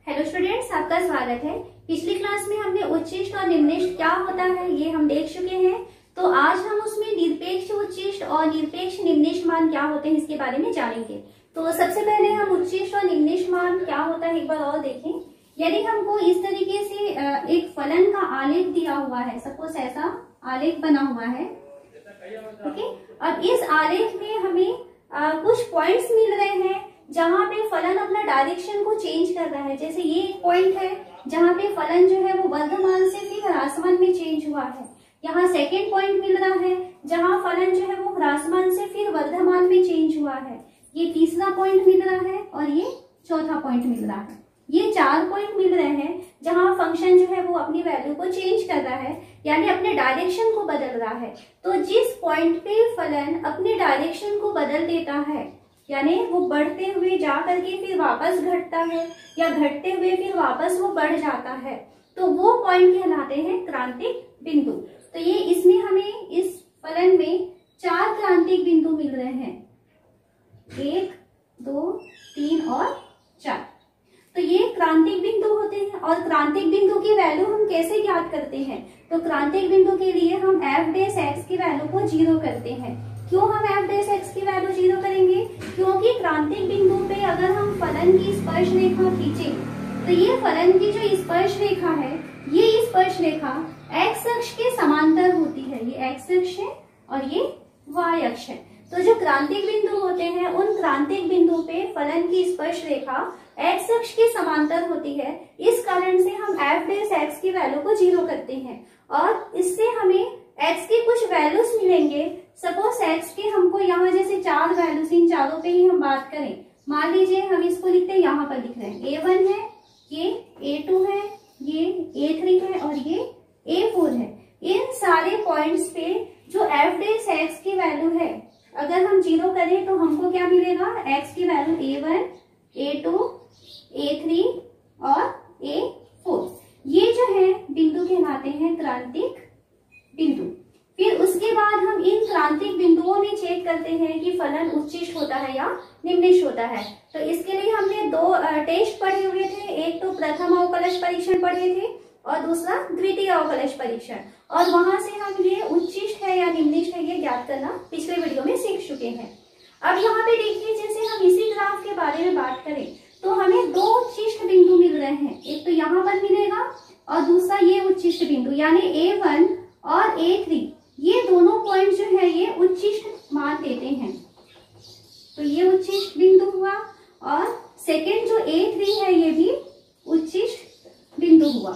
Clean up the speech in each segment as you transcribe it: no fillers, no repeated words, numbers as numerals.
Hello students, आपका स्वागत है। पिछली क्लास में हमने उच्चिष्ट और निम्निष्ट क्या होता है ये हम देख चुके हैं। तो आज हम उसमें निरपेक्ष उच्चिष्ट और निरपेक्ष निम्निष्ट मान क्या होते हैं इसके बारे में जानेंगे। तो सबसे पहले हम उच्चिष्ट और निम्निष्ट मान क्या होता है एक बार और देखें। यदि हमको इस तरीके से एक फलन का आलेख दिया हुआ है, सपोज ऐसा आलेख बना हुआ है, ओके। अब इस आलेख में हमें कुछ पॉइंट्स मिल रहे हैं जहां पे फलन अपना डायरेक्शन को चेंज कर रहा है। जैसे ये एक पॉइंट है जहां पे फलन जो है वो वर्धमान से फिर ह्रासमान में चेंज हुआ है। यहाँ सेकेंड पॉइंट मिल रहा है जहां फलन जो है वो ह्रासमान से फिर वर्धमान में चेंज हुआ है। ये तीसरा पॉइंट मिल रहा है और ये चौथा पॉइंट मिल रहा है। ये 4 पॉइंट मिल रहे हैं जहां फंक्शन जो है वो अपनी वैल्यू को चेंज कर रहा है, यानी अपने डायरेक्शन को बदल रहा है। तो जिस पॉइंट पे फलन अपने डायरेक्शन को बदल देता है, यानी वो बढ़ते हुए जा करके फिर वापस घटता है या घटते हुए फिर वापस वो बढ़ जाता है, तो वो पॉइंट कहलाते हैं क्रांतिक बिंदु। तो ये इसमें हमें इस फलन में 4 क्रांतिक बिंदु मिल रहे हैं, 1, 2, 3 और 4। तो ये क्रांतिक बिंदु होते हैं। और क्रांतिक बिंदु की वैल्यू हम कैसे ज्ञात करते हैं? तो क्रांतिक बिंदु के लिए हम f' की वैल्यू को 0 करते हैं। क्यों हम f' की वैल्यू 0 करेंगे? क्योंकि क्रांतिक बिंदु पे अगर हम फलन की स्पर्श रेखा खींचे तो ये फलन की जो स्पर्श रेखा है, ये स्पर्श रेखा x अक्ष के समांतर होती है। ये x अक्ष है और ये y अक्ष है। तो जो क्रांतिक बिंदु होते हैं उन क्रांतिक बिंदु पे फलन की स्पर्श रेखा x अक्ष के समांतर होती है। इस कारण से हम f' की वैल्यू को 0 करते हैं और इससे हमें x के कुछ वैल्यूज मिलेंगे। सपोज x के हमको यहाँ जैसे 4 वैल्यूज, इन चारों पे ही हम बात करें। मान लीजिए हम इसको लिखते हैं, यहाँ पर लिख रहे हैं a1 है, ये a2 है, ये a3 है और ये a4 है। इन सारे पॉइंट्स पे जो f' की वैल्यू है अगर हम 0 करें तो हमको क्या मिलेगा? x की वैल्यू a1, a2, a3 और a4। ये जो है बिंदु कहलाते हैं क्रांतिक बिंदु। फिर उसके बाद हम इन क्रांतिक बिंदुओं में चेक करते हैं कि फलन उच्चिष्ट होता है या निम्निष्ट होता है। तो इसके लिए हमने 2 टेस्ट पढ़े हुए थे। एक तो प्रथम अवकलज परीक्षण पढ़े थे और दूसरा द्वितीय अवकलज परीक्षण, और वहां से हम ये उच्चिष्ट है या निम्निष्ट है ये ज्ञात करना पिछले वीडियो में सीख चुके हैं। अब यहाँ पे देखिए, जैसे हम इसी ग्राफ के बारे में बात करें तो हमें 2 उच्चिष्ट बिंदु मिल रहे हैं। एक तो यहाँ पर मिलेगा और दूसरा ये उच्चिष्ट बिंदु, यानी a1 और a3, ये दोनों पॉइंट जो है ये उच्चिष्ट मान देते हैं। तो ये उच्चिष्ट बिंदु हुआ और सेकेंड जो a3 है ये भी उच्चिष्ट बिंदु हुआ।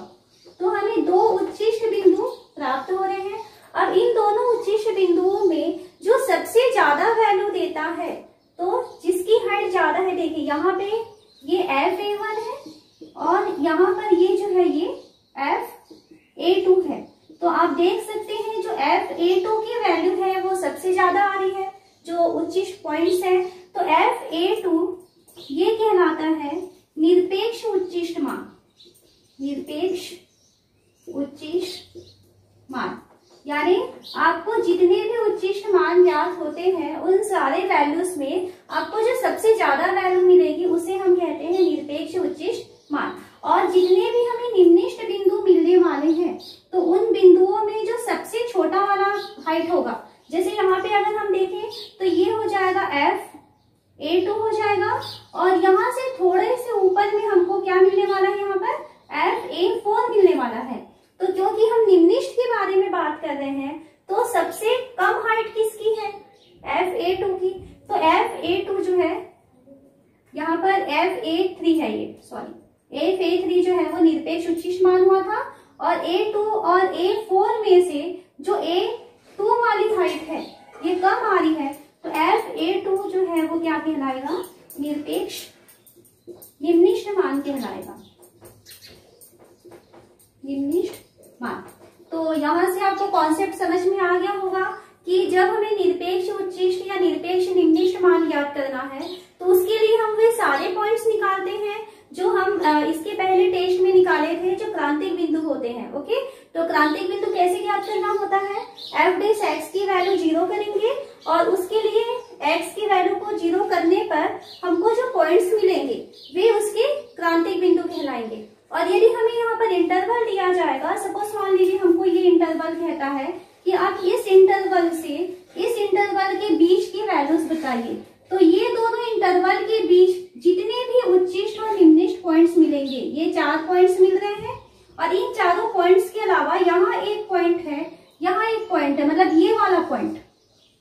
तो हमें 2 उच्चिष्ट बिंदु प्राप्त हो रहे हैं। अब इन दोनों उच्चिष्ट बिंदुओं में जो सबसे ज्यादा वैल्यू देता है, तो जिसकी हाइट ज्यादा है, देखिए यहाँ पे ये f(a1) है और यहाँ पर ये जो है ये f(a2) है। तो आप देख सकते हैं जो f(a2) की वैल्यू है वो सबसे ज्यादा आ रही है, जो उच्चिष्ट पॉइंट्स है। तो f(a2) ये कहलाता है निरपेक्ष उच्चिष्ट मान। निरपेक्ष उच्चिष्ट मान, यानी आपको जितने भी उच्चिष्ट मान ज्ञात होते हैं उन सारे वैल्यूज में आपको जो सबसे ज्यादा वैल्यू मिलेगी उसे हम कहते हैं निरपेक्ष उच्चिष्ट मान। और जितने भी हमें निम्निष्ट बिंदु मिलने वाले हैं तो उन बिंदुओं में जो सबसे छोटा वाला हाइट होगा, जैसे यहाँ पे अगर हम देखें तो ये हो जाएगा f(a2) हो जाएगा और यहाँ से थोड़े से ऊपर में हमको क्या मिलने वाला है? यहाँ पर f(a4) मिलने वाला है। तो क्योंकि हम निम्निष्ट के बारे में बात कर रहे हैं तो सबसे कम हाइट किसकी है? f(a2) की। तो f(a2) जो है यहाँ पर f(a3) है, ये सॉरी f(a3) जो है वो निरपेक्ष उच्चिष्ट मान हुआ था और a2 और a4 में से जो a2 वाली हाइट है ये कम आ रही है, तो f(a2) जो है वो क्या कहलाएगा? निरपेक्ष निम्निष्ट मान कहलाएगा, निम्निष्ट मान। तो यहाँ से आपको कॉन्सेप्ट समझ में आ गया होगा कि जब हमें निरपेक्ष उच्चिष्ट या निरपेक्ष निम्निष्ट मान ज्ञात करना है तो उसके लिए हम वे सारे पॉइंट्स निकालते हैं जो हम इसके पहले टेस्ट में निकाले थे, जो क्रांतिक बिंदु होते हैं। ओके, तो क्रांतिक बिंदु कैसे ज्ञात करना होता है? f' की वैल्यू 0 करेंगे और उसके लिए x की वैल्यू को 0 करने पर हमको जो पॉइंट्स मिलेंगे वे उसके क्रांतिक बिंदु कहलाएंगे। और यदि हमें यहाँ पर इंटरवल दिया जाएगा, सपोज मान लीजिए हमको ये इंटरवल कहता है कि आप इस इंटरवल से इस इंटरवल के बीच की वैल्यूज बताइए, तो ये दोनों इंटरवल के बीच जितने भी उच्चिष्ट और निम्निष्ट पॉइंट्स मिलेंगे, ये 4 पॉइंट्स मिल रहे हैं और इन चारों पॉइंट्स के अलावा यहाँ एक पॉइंट है, यहाँ एक पॉइंट है, मतलब ये वाला पॉइंट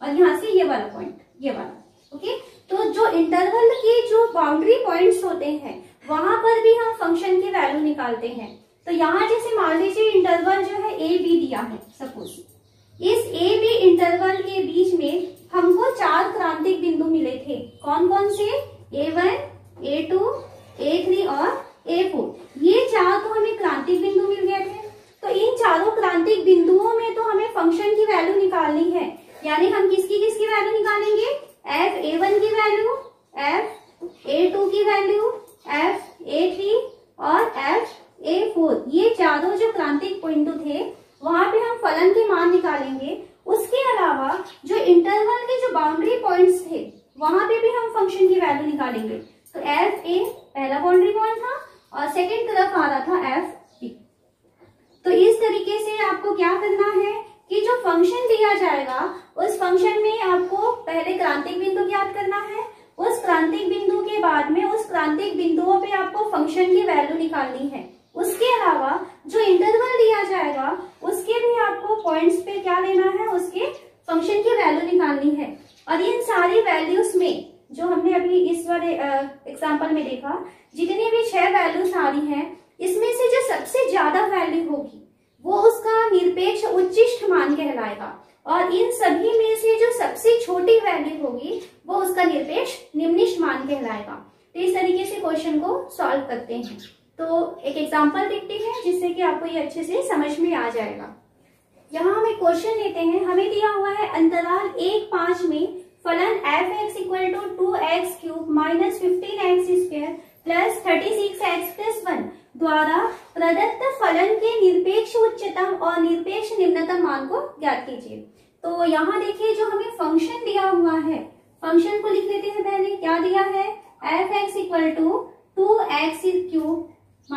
और यहाँ से ये वाला पॉइंट, ये वाला। ओके, तो जो इंटरवल के जो बाउंड्री पॉइंट्स होते हैं वहां पर भी हम फंक्शन की वैल्यू निकालते हैं। तो यहाँ जैसे मान लीजिए इंटरवल जो है ए बी दिया है, सपोज इस ए बी इंटरवल के बीच में हमको 4 क्रांतिक बिंदु मिले थे। कौन कौन से? A1, A2, A3 और A4। ये 4 तो हमें क्रांतिक बिंदु मिल गए थे। तो इन चारों क्रांतिक बिंदुओं में तो हमें फंक्शन की वैल्यू निकालनी है, यानी हम किसकी वैल्यू निकालेंगे? FA1 की वैल्यू, FA2 की वैल्यू, FA3 और FA4। ये चारों जो क्रांतिक बिंदु थे वहां पे हम फलन के मान निकालेंगे। उसके अलावा जो इंटरवल के जो बाउंड्री पॉइंट्स थे वहां पे भी हम फंक्शन की वैल्यू निकालेंगे। तो FA पहला बाउंड्री पॉइंट था और सेकंड तरफ आ रहा था FB। तो इस तरीके से आपको क्या करना है कि जो फंक्शन दिया जाएगा उस फंक्शन में आपको पहले क्रांतिक बिंदु ज्ञात करना है, उस क्रांतिक बिंदु के बाद में उस क्रांतिक बिंदुओं पे आपको फंक्शन की वैल्यू निकालनी है। उसके अलावा जो इंटरवल दिया जाएगा उसके भी आपको पॉइंट्स पे क्या लेना है, उसके फंक्शन की वैल्यू निकालनी है। और इन सारी वैल्यूज में जो हमने अभी इस वाले एग्जांपल में देखा, जितनी भी 6 वैल्यूज आ रही हैं, इसमें से जो सबसे ज्यादा वैल्यू होगी वो उसका निरपेक्ष उच्चिष्ट मान कहलाएगा और इन सभी में से जो सबसे छोटी वैल्यू होगी वो उसका निरपेक्ष निम्निष्ठ मान कहलाएगा। तो इस तरीके से क्वेश्चन को सॉल्व करते हैं। तो एक एग्जांपल देखते हैं जिससे कि आपको ये अच्छे से समझ में आ जाएगा। यहाँ हम एक क्वेश्चन लेते हैं, हमें दिया हुआ है अंतराल 1-5 में फलन f(x) = 2x³ - 15x² + 36x + 1 द्वारा प्रदत्त फलन के निरपेक्ष उच्चतम और निरपेक्ष निम्नतम मान को ज्ञात कीजिए। तो यहाँ देखिए जो हमें फंक्शन दिया हुआ है, फंक्शन को लिख लेते हैं। पहले क्या दिया है? f(x) = 2x³ -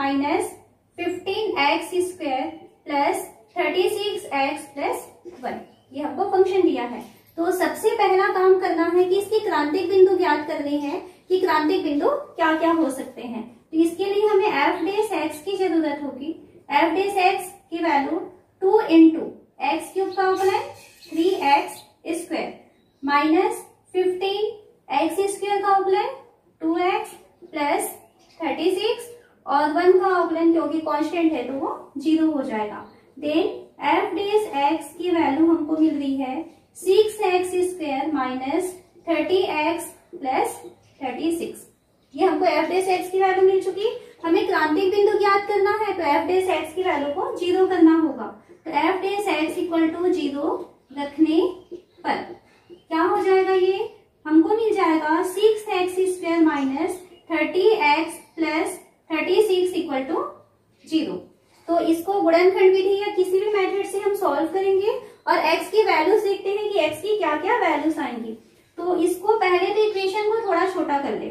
15x² + 36x + 1, ये हमको फंक्शन दिया है। तो सबसे पहला काम करना है कि इसके क्रांतिक बिंदु ज्ञात करने हैं कि क्रांतिक बिंदु क्या क्या हो सकते हैं। तो इसके लिए हमें f' की जरूरत होगी। f' की वैल्यू 2 × x³ का अवकलन 3x² - 15x² का अवकलन 2x + 36 और 1 का अवकलन क्योंकि कांस्टेंट है तो वो 0 हो जाएगा। देन f' की वैल्यू हमको मिल रही है 6x² - 30x + 36। ये हमको f' की वैल्यू मिल चुकी। हमें क्रांतिक बिंदु ज्ञात करना है तो f' की वैल्यू को 0 करना होगा। तो f' = 0 रखने पर क्या हो जाएगा? ये हमको मिल जाएगा 6x² - 30x + 36 = 0। तो इसको गुणनखंड विधि या किसी भी मेथड से हम सॉल्व करेंगे और x की वैल्यूज देखते हैं कि x की क्या क्या वैल्यूज आएंगी। तो इसको पहले तो इक्वेशन को थोड़ा छोटा कर ले।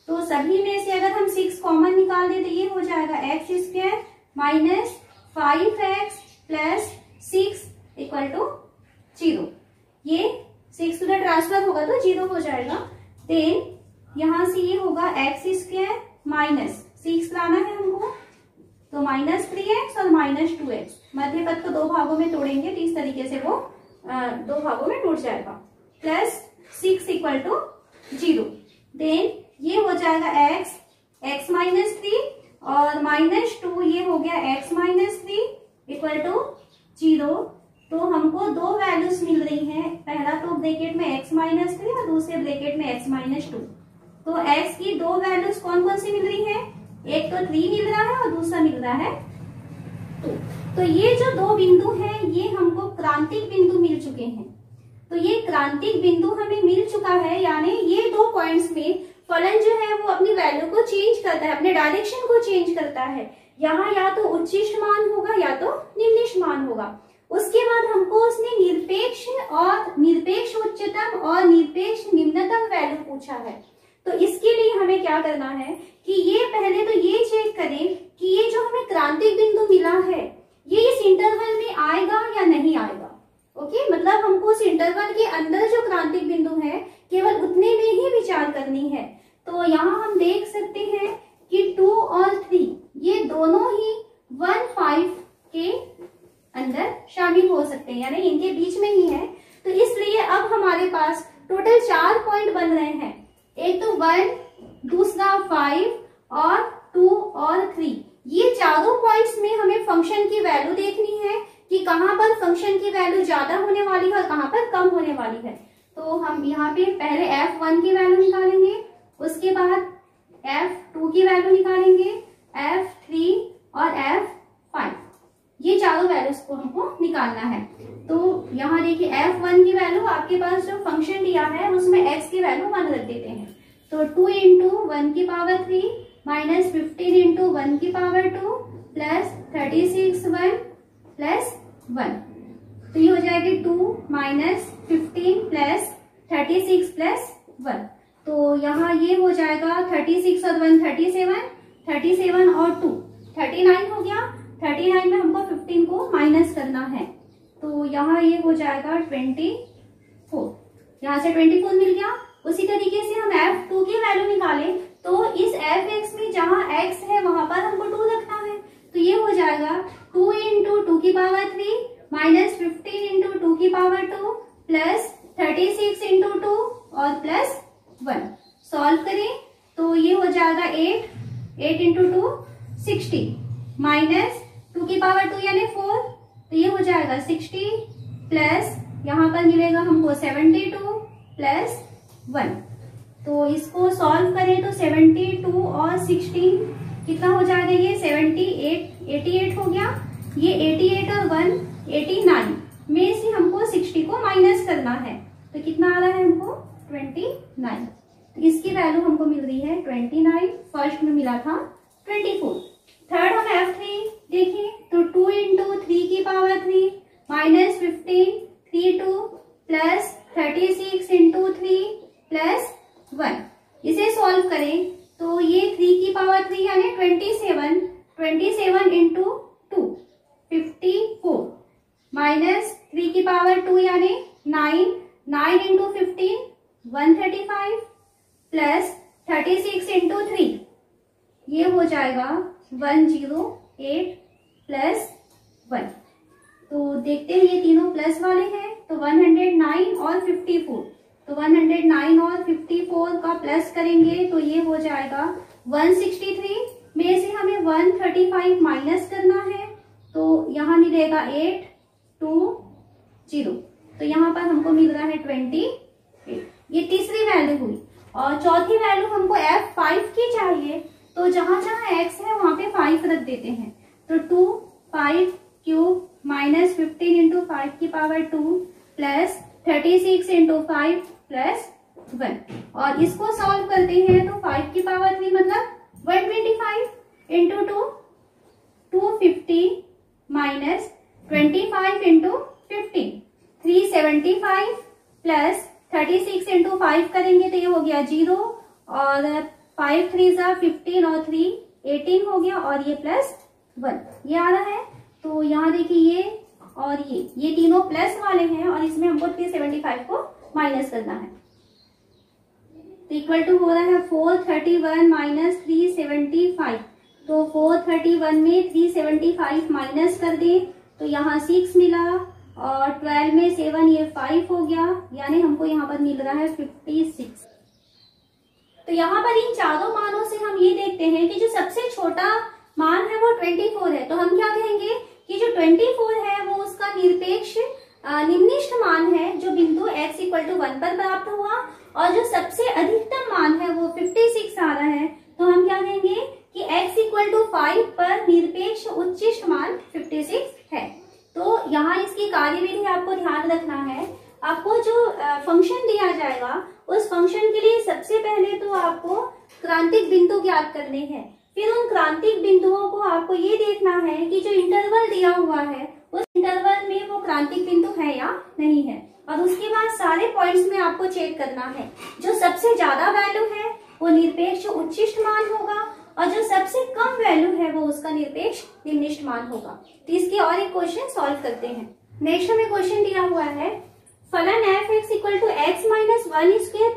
तो सभी में से अगर हम 6 कॉमन निकाल दे तो ये हो जाएगा x² - 5x + 6 = 0। ये 6 उधर ट्रांसफर होगा तो 0 हो जाएगा। देन यहां से ये होगा x² - 6 लाना है हमको, तो -3x और -2x, मध्य पद को 2 भागों में तोड़ेंगे तो इस तरीके से वो 2 भागों में टूट जाएगा। प्लस 6 = 0। देन ये हो जाएगा x -3 और -2 ये हो गया x -3 = 0। तो हमको 2 वैल्यूज मिल रही हैं, पहला तो ब्रैकेट में x -3 और दूसरे ब्रैकेट में x -2। तो x की 2 वैल्यूज कौन कौन सी मिल रही है? एक तो 3 मिल रहा है और दूसरा मिल रहा है 2। तो ये जो 2 बिंदु हैं ये हमको क्रांतिक बिंदु मिल चुके हैं। तो ये क्रांतिक बिंदु हमें मिल चुका है, यानी ये 2 पॉइंट्स में फलन जो है वो अपनी वैल्यू को चेंज करता है, अपने डायरेक्शन को चेंज करता है। यहाँ या तो उच्चिष्ट मान होगा या तो निम्निष्ठ मान होगा। उसके बाद हमको उसने निरपेक्ष उच्चतम और निरपेक्ष निम्नतम वैल्यू पूछा है, तो इसके लिए हमें क्या करना है कि ये पहले तो ये चेक करें कि ये जो हमें क्रांतिक बिंदु मिला है ये इस इंटरवल में आएगा या नहीं आएगा। ओके, मतलब हमको उस इंटरवल के अंदर जो क्रांतिक बिंदु है केवल उतने में ही विचार करनी है। तो यहाँ हम देख सकते हैं कि 2 और 3 ये दोनों ही 1, 5 के अंदर शामिल हो सकते हैं, यानी इनके बीच में ही है। तो इसलिए अब हमारे पास टोटल 4 पॉइंट बन रहे हैं, एक तो 1, दूसरा 5 और 2 और 3। ये चारों पॉइंट्स में हमें फंक्शन की वैल्यू देखनी है कि कहाँ पर फंक्शन की वैल्यू ज्यादा होने वाली है और कहाँ पर कम होने वाली है। तो हम यहाँ पे पहले f1 की वैल्यू निकालेंगे, उसके बाद f2 की वैल्यू निकालेंगे, f3 और f5, ये चारों वैल्यूज को हमको निकालना है। तो यहाँ देखिए f1 की वैल्यू आपके पास जो फंक्शन दिया है उसमें x की वैल्यू 1 रख देते हैं। तो 2 इंटू 1 की पावर 3 माइनस 15 इंटू 1 की पावर 2 प्लस 36 1 प्लस 1, तो ये हो जाएगी 2 माइनस 15 प्लस 36 प्लस 1। तो यहाँ ये हो जाएगा 36 और 1 37, 37 और 2 39 हो गया। 39 में हमको 15 को माइनस करना है, तो यहाँ ये हो जाएगा 24, यहाँ से 24 मिल गया। उसी तरीके से हम f2 की वैल्यू निकालें तो इस fx में जहाँ x है वहां पर हमको 2 रखना है, तो ये हो जाएगा 2 इंटू 2 की पावर 3 माइनस 15 इंटू 2 की पावर 2 प्लस 36 इंटू 2 और प्लस 1। सॉल्व करें तो ये हो जाएगा 8 इंटू 2 60 माइनस 2 की पावर 2 यानी 4, तो ये हो जाएगा 60 प्लस यहाँ पर मिलेगा हमको 72 प्लस 1। तो इसको सॉल्व करें तो 72 और 16 कितना हो जाएगा, ये 88 हो गया। ये 88 और 1 89 में से हमको 60 को माइनस करना है, तो कितना आ रहा है हमको 29। तो इसकी वैल्यू हमको मिल रही है 29, फर्स्ट में मिला था 24। थर्ड हम f3 देखें तो 2 इंटू 3 की power 3 minus 15 3 2 plus 36 into 3 plus 1। इसे सॉल्व करें तो ये 3 की पावर 3 यानी 27 इंटू 2 54 माइनस 3 की पावर 2 यानी 9 इंटू 15 135 प्लस 36 इंटू 3, ये हो जाएगा 108 प्लस 1। तो देखते हैं ये तीनों प्लस वाले हैं, तो 109 और 54, तो 109 और 54 का प्लस करेंगे तो ये हो जाएगा 163 में से हमें 135 माइनस करना है, तो यहाँ मिलेगा 820, तो यहाँ पर हमको मिल रहा है 28। ये तीसरी वैल्यू हुई। और चौथी वैल्यू हमको f5 की चाहिए, तो जहां जहां x है वहां पे 5 रख देते हैं, तो 2 5 क्यूब माइनस 15 इंटू 5 की पावर 2 प्लस 36 इंटू 5 प्लस 1। और इसको सॉल्व करते हैं तो 5 की पावर 3 मतलब 125 into 2 250 minus 25 into 15 375 plus 36 into 5 करेंगे तो ये हो गया 0 और 5 3 15 और 3 18 हो गया और ये प्लस 1 ये आ रहा है। तो यहाँ देखिए ये और ये तीनों प्लस वाले हैं और इसमें हमको 375 को माइनस करना है, तो इक्वल टू हो रहा है 431 माइनस 375। तो 431 में 375 माइनस कर दें तो यहाँ 6 मिला और 12 में 7 ये 5 हो गया, यानी हमको यहाँ पर मिल रहा है 56। तो यहाँ पर इन चारों मानों से हम ये देखते हैं कि जो सबसे छोटा मान है वो 24 है, तो हम क्या कहेंगे कि जो 24 है वो उसका निरपेक्ष निम्निष्ठ मान है जो बिंदु x = 1 पर प्राप्त हुआ, और जो सबसे अधिकतम मान है वो 56 आ रहा है, तो हम क्या कहेंगे कि x = 5 पर निरपेक्ष उच्चिष्ट मान 56 है। तो यहाँ इसकी कार्यविधि आपको ध्यान रखना है। आपको जो फंक्शन दिया जाएगा उस फंक्शन के लिए सबसे पहले तो आपको क्रांतिक बिंदु ज्ञात करने हैं, फिर उन क्रांतिक बिंदुओं को आपको ये देखना है कि जो इंटरवल दिया हुआ है उस इंटरवल में वो क्रांतिक बिंदु है या नहीं है। और उसके बाद सारे पॉइंट्स में आपको चेक करना है, जो सबसे ज्यादा वैल्यू है वो निरपेक्ष उच्चिष्ट मान होगा और जो सबसे कम वैल्यू है वो उसका निरपेक्ष निम्निष्ठ मान होगा। तो इसके और एक क्वेश्चन सॉल्व करते हैं। नेक्स्ट हमें क्वेश्चन दिया हुआ है, फलन f(x = x - 1²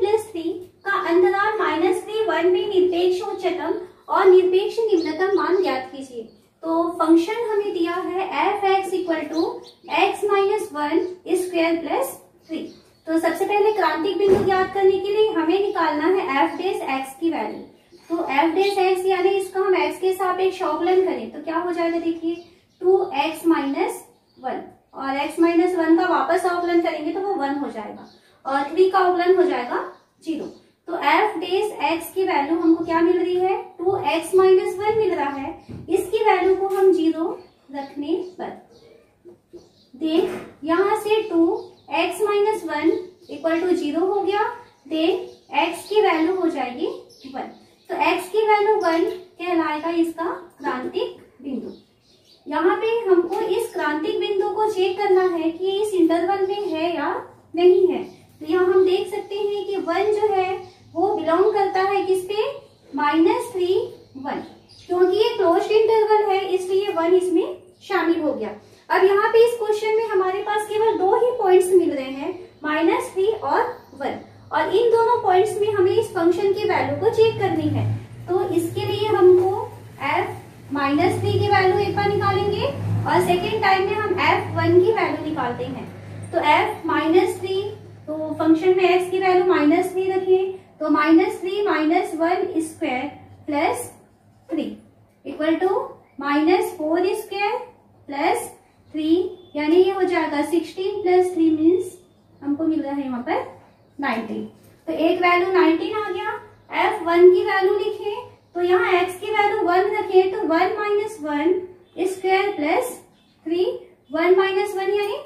+ 3) का अंतराल -3 1 में निरपेक्ष उच्चतम और निरपेक्ष निम्नतम मान ज्ञात कीजिए। तो फंक्शन हमें दिया है f(x = x - 1² + 3). तो सबसे पहले क्रांतिक बिंदु ज्ञात करने के लिए हमें निकालना है f' की वैल्यू। तो f' यानी इसका हम x के सापेक्ष अवकलन करें तो क्या हो जाएगा, देखिए 2x - 1 और x - 1 का वापस अवकलन करेंगे तो वो 1 हो जाएगा और 3 का अवकलन हो जाएगा 0। तो f' की वैल्यू हमको क्या मिल रही है, 2x - 1 मिल रहा है। इसकी वैल्यू को हम 0 रखने पर देन यहाँ से 2x - 1 = 0 हो गया। देन x की वैल्यू हो जाएगी 1। तो x की वैल्यू 1 कहलाएगा इसका क्रांतिक बिंदु। यहाँ पे हमको इस क्रांतिक बिंदु को चेक करना है कि इस इंटरवल में है या नहीं है। तो यहाँ हम देख सकते हैं कि 1 जो है वो बिलोंग करता है किस पे, -3 1, क्योंकि ये क्लोज्ड इंटरवल है इसलिए 1 इसमें शामिल हो गया। अब यहाँ पे इस क्वेश्चन में हमारे पास केवल 2 ही पॉइंट्स मिल रहे हैं, -3 और 1, और इन दोनों पॉइंट्स में हमें इस फंक्शन की वैल्यू को चेक करनी है। तो इसके लिए हमको f-3 की वैल्यू एक बार निकालेंगे और सेकेंड टाइम में हम f1 की वैल्यू निकालते हैं। तो f-3, तो फंक्शन में x की वैल्यू -3 रखिए, तो -3 - 1² + 3 = -4² + 3, यानी ये हो जाएगा 16 + 3 मीन्स हमको मिल रहा है यहाँ पर 19। तो एक वैल्यू 19 आ गया। f1 की वैल्यू लिखे तो यहाँ x की वैल्यू 1 रखे तो 1 - 1² + 3, 1 - 1 यानी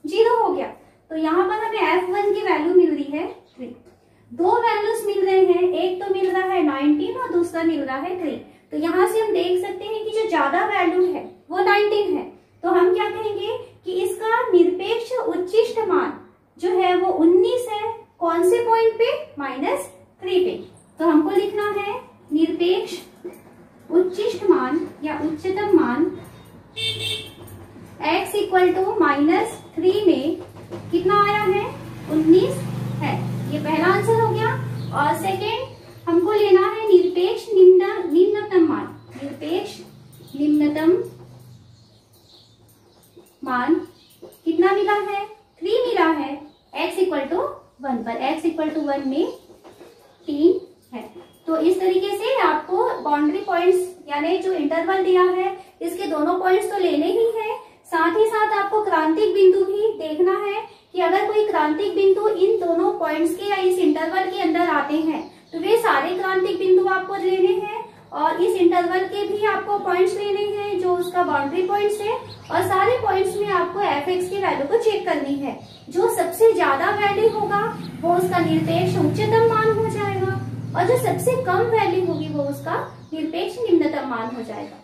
0 हो गया। तो यहाँ पर हमें f1 की वैल्यू मिल रही है 3। 2 वैल्यूज मिल रहे हैं, एक तो मिल रहा है 19 और दूसरा मिल रहा है 3। तो यहाँ से हम देख सकते हैं कि जो ज्यादा वैल्यू है वो 19 है। तो हम क्या कहेंगे कि इसका निरपेक्ष उच्चिष्ट मान जो है वो 19 है। कौन से पॉइंट पे, -3 पे। तो हमको लिखना है निरपेक्ष उच्चिष्ट मान या उच्चतम मान x = -3 में कितना आया है, 19 है। ये पहला आंसर हो गया। और सेकेंड हमको लेना है निरपेक्ष निम्नतम मान। निरपेक्ष निम्नतम मान कितना मिला है, 3 मिला है x = 1 पर। x = 1 में 3 है। तो इस तरीके से आपको बाउंड्री पॉइंट्स यानी जो इंटरवल दिया है इसके दोनों पॉइंट्स तो लेने ही है, साथ ही साथ आपको क्रांतिक बिंदु भी देखना है कि अगर कोई क्रांतिक बिंदु इन दोनों पॉइंट्स के या इस इंटरवल के अंदर आते हैं तो वे सारे क्रांतिक बिंदु आपको लेने हैं और इस इंटरवल के भी आपको पॉइंट्स लेने हैं जो उसका बाउंड्री पॉइंट्स है, और सारे पॉइंट्स में आपको f(x) की वैल्यू को चेक करनी है। जो सबसे ज्यादा वैल्यू होगा वो उसका निरपेक्ष उच्चतम मान हो जाएगा और जो सबसे कम वैल्यू होगी वो उसका निरपेक्ष निम्नतम मान हो जाएगा।